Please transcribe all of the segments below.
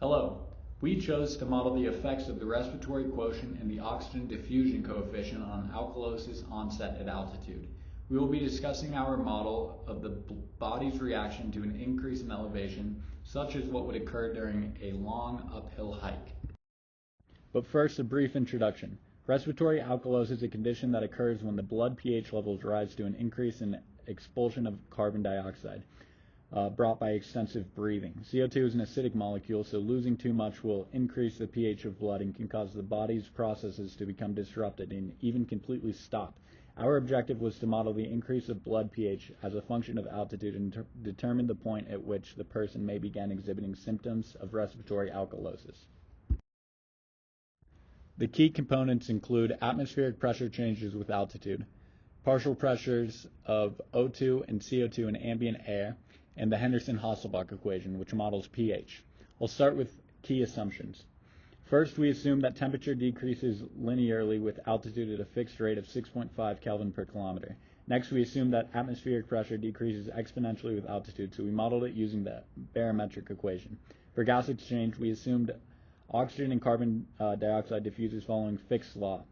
Hello. We chose to model the effects of the respiratory quotient and the oxygen diffusion coefficient on alkalosis onset at altitude. We will be discussing our model of the body's reaction to an increase in elevation, such as what would occur during a long uphill hike. But first, a brief introduction. Respiratory alkalosis is a condition that occurs when the blood pH levels rise to an increase in expulsion of carbon dioxide, brought by extensive breathing. CO2 is an acidic molecule, so losing too much will increase the pH of blood and can cause the body's processes to become disrupted and even completely stop. Our objective was to model the increase of blood pH as a function of altitude and determine the point at which the person may begin exhibiting symptoms of respiratory alkalosis. The key components include atmospheric pressure changes with altitude, partial pressures of O2 and CO2 in ambient air, and the Henderson-Hasselbalch equation, which models pH. I'll start with key assumptions. First, we assume that temperature decreases linearly with altitude at a fixed rate of 6.5 Kelvin per kilometer. Next, we assume that atmospheric pressure decreases exponentially with altitude, so we modeled it using the barometric equation. For gas exchange, we assumed oxygen and carbon dioxide diffuses following Fick's law,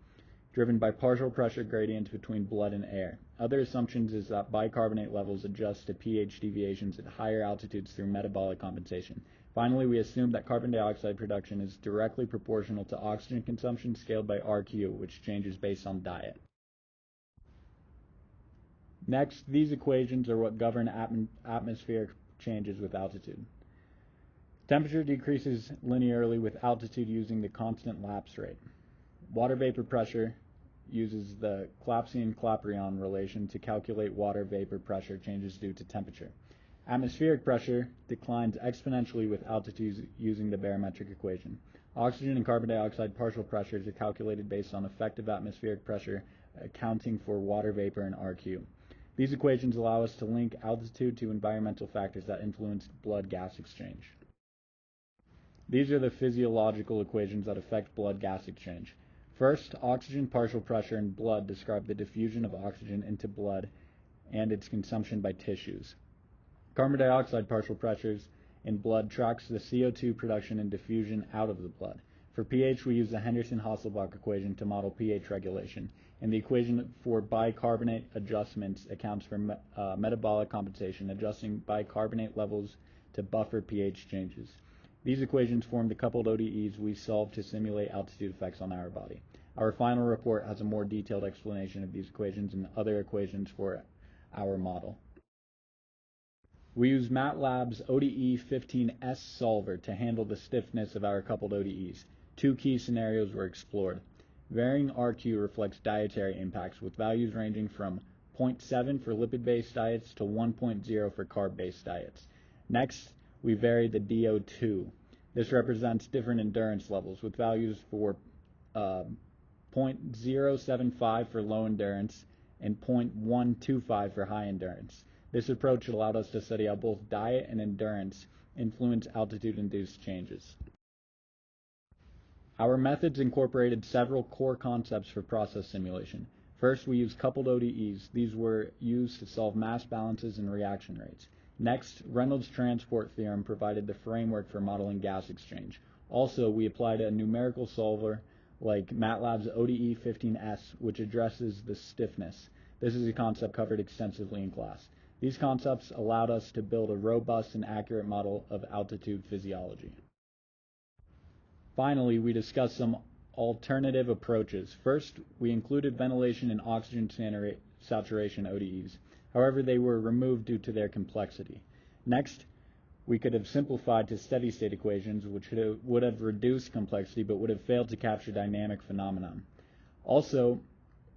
driven by partial pressure gradients between blood and air. Other assumptions is that bicarbonate levels adjust to pH deviations at higher altitudes through metabolic compensation. Finally, we assume that carbon dioxide production is directly proportional to oxygen consumption scaled by RQ, which changes based on diet. Next, these equations are what govern atmospheric changes with altitude. Temperature decreases linearly with altitude using the constant lapse rate. Water vapor pressure uses the Clapeyron-Clapeyron relation to calculate water vapor pressure changes due to temperature. Atmospheric pressure declines exponentially with altitude using the barometric equation. Oxygen and carbon dioxide partial pressures are calculated based on effective atmospheric pressure, accounting for water vapor and RQ. These equations allow us to link altitude to environmental factors that influence blood-gas exchange. These are the physiological equations that affect blood-gas exchange. First, oxygen partial pressure in blood describe the diffusion of oxygen into blood and its consumption by tissues. Carbon dioxide partial pressures in blood tracks the CO2 production and diffusion out of the blood. For pH, we use the Henderson-Hasselbalch equation to model pH regulation, and the equation for bicarbonate adjustments accounts for metabolic compensation, adjusting bicarbonate levels to buffer pH changes. These equations form the coupled ODEs we solved to simulate altitude effects on our body. Our final report has a more detailed explanation of these equations and other equations for our model. We use MATLAB's ODE 15S solver to handle the stiffness of our coupled ODEs. Two key scenarios were explored. Varying RQ reflects dietary impacts, with values ranging from 0.7 for lipid-based diets to 1.0 for carb-based diets. Next, we vary the DO2. This represents different endurance levels, with values for 0.075 for low endurance and 0.125 for high endurance. This approach allowed us to study how both diet and endurance influence altitude-induced changes. Our methods incorporated several core concepts for process simulation. First, we used coupled ODEs. These were used to solve mass balances and reaction rates. Next, Reynolds' transport theorem provided the framework for modeling gas exchange. Also, we applied a numerical solver like MATLAB's ODE 15S, which addresses the stiffness. This is a concept covered extensively in class. These concepts allowed us to build a robust and accurate model of altitude physiology. Finally, we discussed some alternative approaches. First, we included ventilation and oxygen saturation ODEs. However, they were removed due to their complexity. Next, we could have simplified to steady-state equations, which would have reduced complexity but would have failed to capture dynamic phenomenon. Also,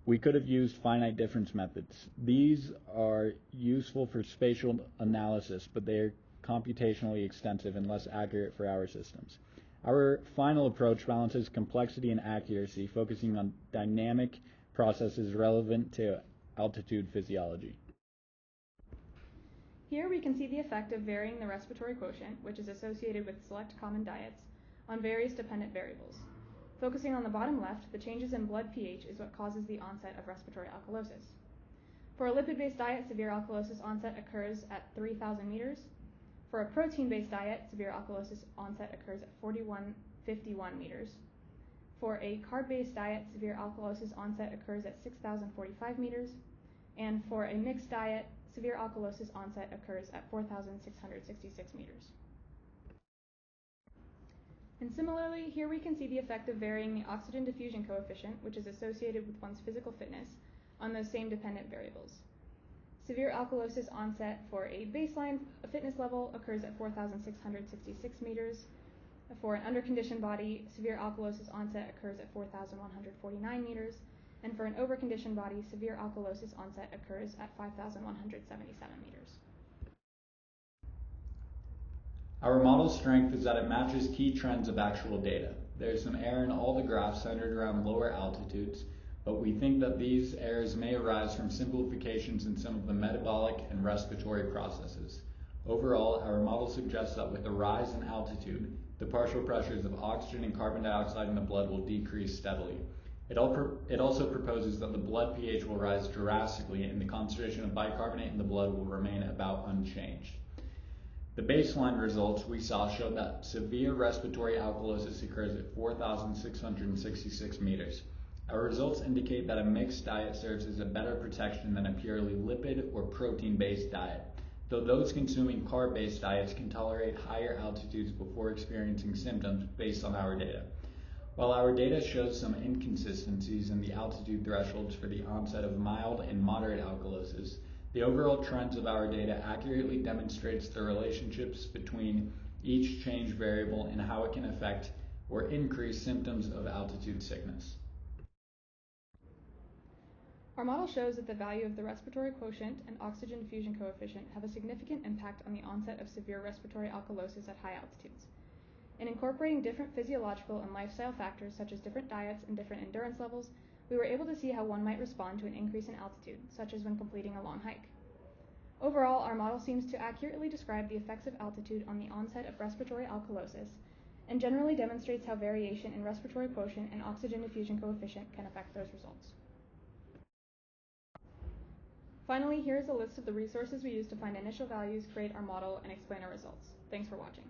we could have used finite difference methods. These are useful for spatial analysis, but they are computationally extensive and less accurate for our systems. Our final approach balances complexity and accuracy, focusing on dynamic processes relevant to altitude physiology. Here we can see the effect of varying the respiratory quotient, which is associated with select common diets, on various dependent variables. Focusing on the bottom left, the changes in blood pH is what causes the onset of respiratory alkalosis. For a lipid-based diet, severe alkalosis onset occurs at 3,000 meters. For a protein-based diet, severe alkalosis onset occurs at 4,151 meters. For a carb-based diet, severe alkalosis onset occurs at 6,045 meters. And for a mixed diet, severe alkalosis onset occurs at 4,666 meters. And similarly, here we can see the effect of varying the oxygen diffusion coefficient, which is associated with one's physical fitness, on those same dependent variables. Severe alkalosis onset for a baseline fitness level occurs at 4,666 meters. For an underconditioned body, severe alkalosis onset occurs at 4,149 meters. And for an overconditioned body, severe alkalosis onset occurs at 5,177 meters. Our model's strength is that it matches key trends of actual data. There's some error in all the graphs centered around lower altitudes, but we think that these errors may arise from simplifications in some of the metabolic and respiratory processes. Overall, our model suggests that with a rise in altitude, the partial pressures of oxygen and carbon dioxide in the blood will decrease steadily. It also proposes that the blood pH will rise drastically and the concentration of bicarbonate in the blood will remain about unchanged. The baseline results we saw showed that severe respiratory alkalosis occurs at 4,666 meters. Our results indicate that a mixed diet serves as a better protection than a purely lipid or protein-based diet, though those consuming carb-based diets can tolerate higher altitudes before experiencing symptoms based on our data. While our data shows some inconsistencies in the altitude thresholds for the onset of mild and moderate alkalosis, the overall trends of our data accurately demonstrates the relationships between each change variable and how it can affect or increase symptoms of altitude sickness. Our model shows that the value of the respiratory quotient and oxygen diffusion coefficient have a significant impact on the onset of severe respiratory alkalosis at high altitudes. In incorporating different physiological and lifestyle factors such as different diets and different endurance levels, we were able to see how one might respond to an increase in altitude, such as when completing a long hike. Overall, our model seems to accurately describe the effects of altitude on the onset of respiratory alkalosis and generally demonstrates how variation in respiratory quotient and oxygen diffusion coefficient can affect those results. Finally, here is a list of the resources we used to find initial values, create our model, and explain our results. Thanks for watching.